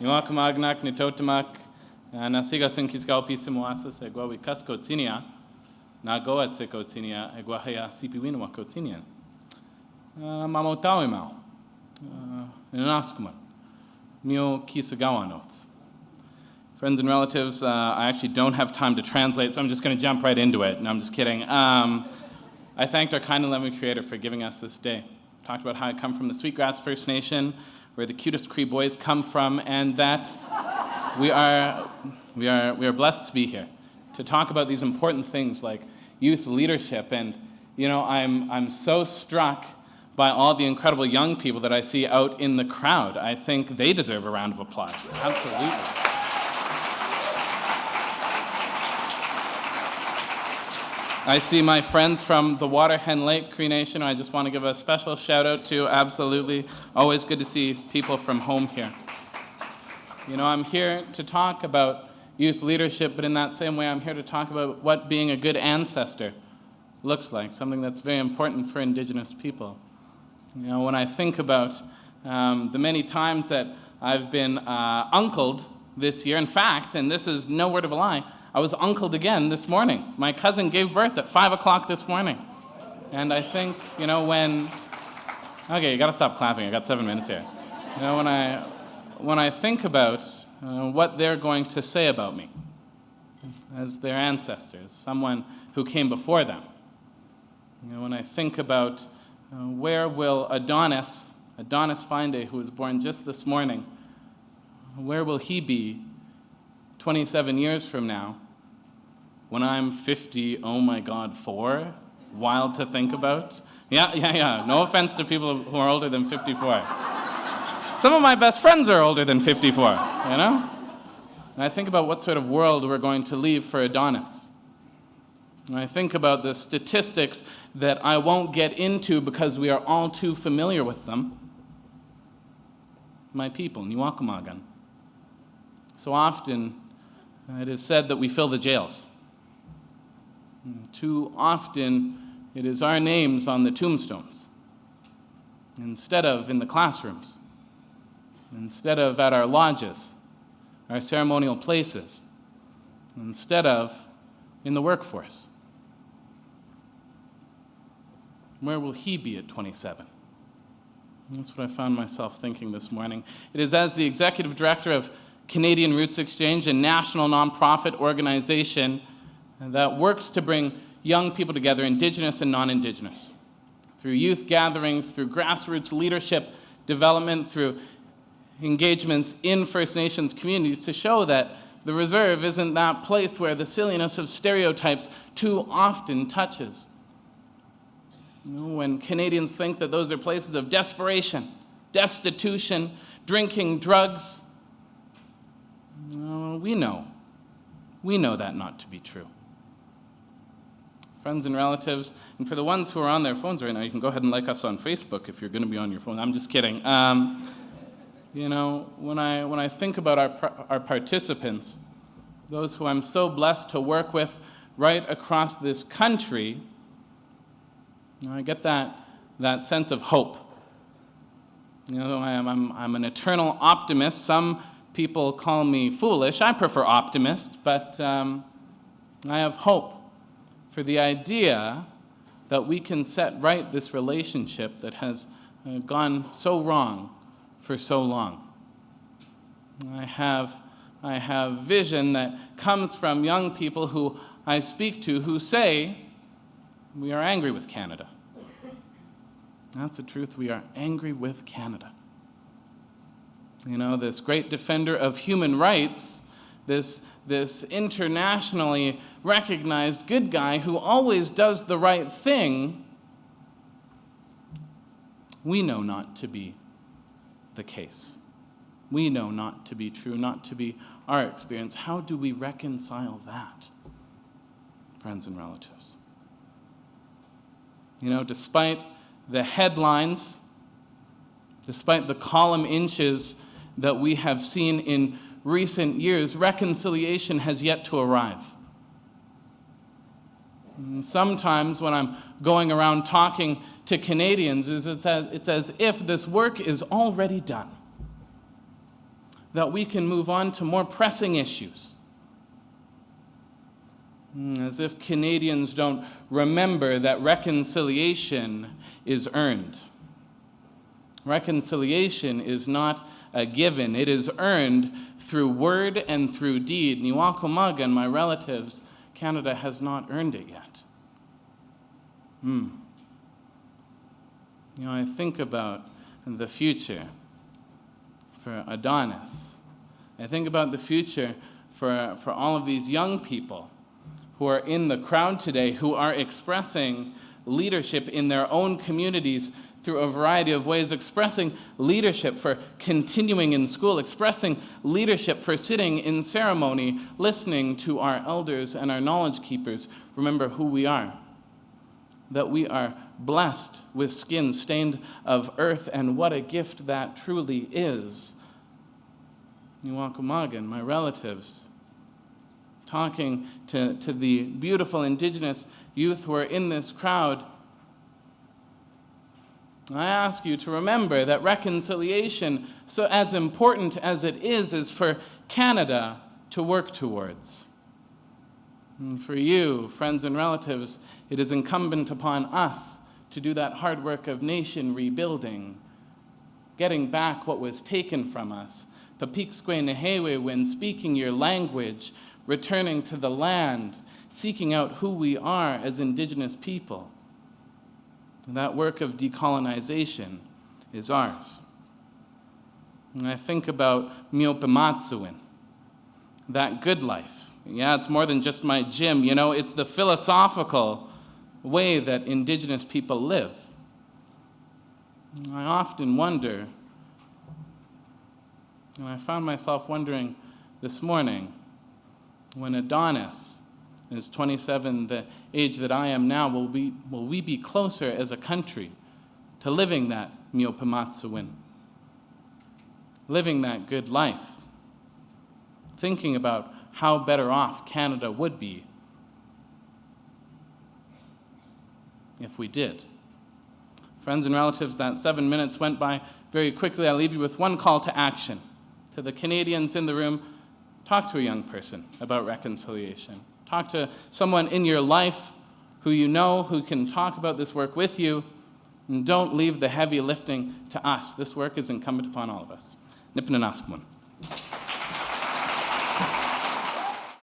Niwakamagnak, Nitotamak, Nasigasun Kiskaupi Simuasas, Egwawi Kaskotinia, Nagoat Sekotinia, Egwahaya Sipiwinwa Kotinian. Mamotawimau, Nanaskuman, Mio Kisagawanot. Friends and relatives, I actually don't have time to translate, so I'm just going to jump right into it. No, I'm just kidding. I thanked our kind and loving Creator for giving us this day. Talked about how I come from the Sweetgrass First Nation, where the cutest Cree boys come from, and that we are blessed to be here to talk about these important things like youth leadership. And I'm so struck by all the incredible young people that I see out in the crowd. I think they deserve a round of applause. Absolutely. I see my friends from the Waterhen Lake Cree Nation. I just want to give a special shout out to. Absolutely. Always good to see people from home here. I'm here to talk about youth leadership, but in that same way, I'm here to talk about what being a good ancestor looks like, something that's very important for Indigenous people. When I think about the many times that I've been uncled this year, in fact, and this is no word of a lie, I was uncled again this morning. My cousin gave birth at 5 o'clock this morning. And I think, okay, you gotta stop clapping, I got 7 minutes here. When I think about what they're going to say about me as their ancestors, someone who came before them, when I think about where will Adonis FineDay, who was born just this morning, where will he be 27 years from now, when I'm 50, oh my God, 4? Wild to think about. Yeah. No offense to people who are older than 54. Some of my best friends are older than 54, And I think about what sort of world we're going to leave for Adonis. And I think about the statistics that I won't get into because we are all too familiar with them. My people, Niwakamagan. So often, it is said that we fill the jails. Too often, it is our names on the tombstones, instead of in the classrooms, instead of at our lodges, our ceremonial places, instead of in the workforce. Where will he be at 27? That's what I found myself thinking this morning. It is as the executive director of Canadian Roots Exchange, a national nonprofit organization that works to bring young people together, Indigenous and non-Indigenous, through youth gatherings, through grassroots leadership development, through engagements in First Nations communities to show that the reserve isn't that place where the silliness of stereotypes too often touches. When Canadians think that those are places of desperation, destitution, drinking, drugs, we know that not to be true. Friends and relatives, and for the ones who are on their phones right now, you can go ahead and like us on Facebook if you're going to be on your phone. I'm just kidding. When I think about our participants, those who I'm so blessed to work with right across this country, I get that sense of hope. I'm an eternal optimist. Some people call me foolish. I prefer optimist, but I have hope for the idea that we can set right this relationship that has gone so wrong for so long. I have vision that comes from young people who I speak to who say, we are angry with Canada. That's the truth. We are angry with Canada. This great defender of human rights, this internationally recognized good guy who always does the right thing, we know not to be the case. We know not to be true, not to be our experience. How do we reconcile that, friends and relatives? Despite the headlines, despite the column inches that we have seen in recent years, reconciliation has yet to arrive. And sometimes when I'm going around talking to Canadians, it's as if this work is already done. that we can move on to more pressing issues. As if Canadians don't remember that reconciliation is earned. Reconciliation is not a given. It is earned through word and through deed. Nêhiyaw and my relatives, Canada has not earned it yet. I think about the future for Adonis. I think about the future for all of these young people who are in the crowd today, who are expressing leadership in their own communities through a variety of ways, expressing leadership for continuing in school, expressing leadership for sitting in ceremony, listening to our elders and our knowledge keepers. Remember who we are, that we are blessed with skin stained of earth, and what a gift that truly is. Nêhiyaw, my relatives, talking to the beautiful Indigenous youth who are in this crowd, I ask you to remember that reconciliation, so as important as it is for Canada to work towards. And for you, friends and relatives, it is incumbent upon us to do that hard work of nation rebuilding, getting back what was taken from us. Papiksque Nêhiyaw, when speaking your language, returning to the land, seeking out who we are as Indigenous people. That work of decolonization is ours. And I think about Mi'opimatsuwin, that good life. Yeah, it's more than just my gym, it's the philosophical way that Indigenous people live. I often wonder, and I found myself wondering this morning, when Adonis is 27, the age that I am now, will we be closer as a country to living that Mi'opimatsuwin, living that good life, thinking about how better off Canada would be if we did. Friends and relatives, that 7 minutes went by very quickly. I'll leave you with one call to action. To the Canadians in the room, talk to a young person about reconciliation. Talk to someone in your life who you know who can talk about this work with you, and don't leave the heavy lifting to us. This work is incumbent upon all of us. Nipinanaskmun.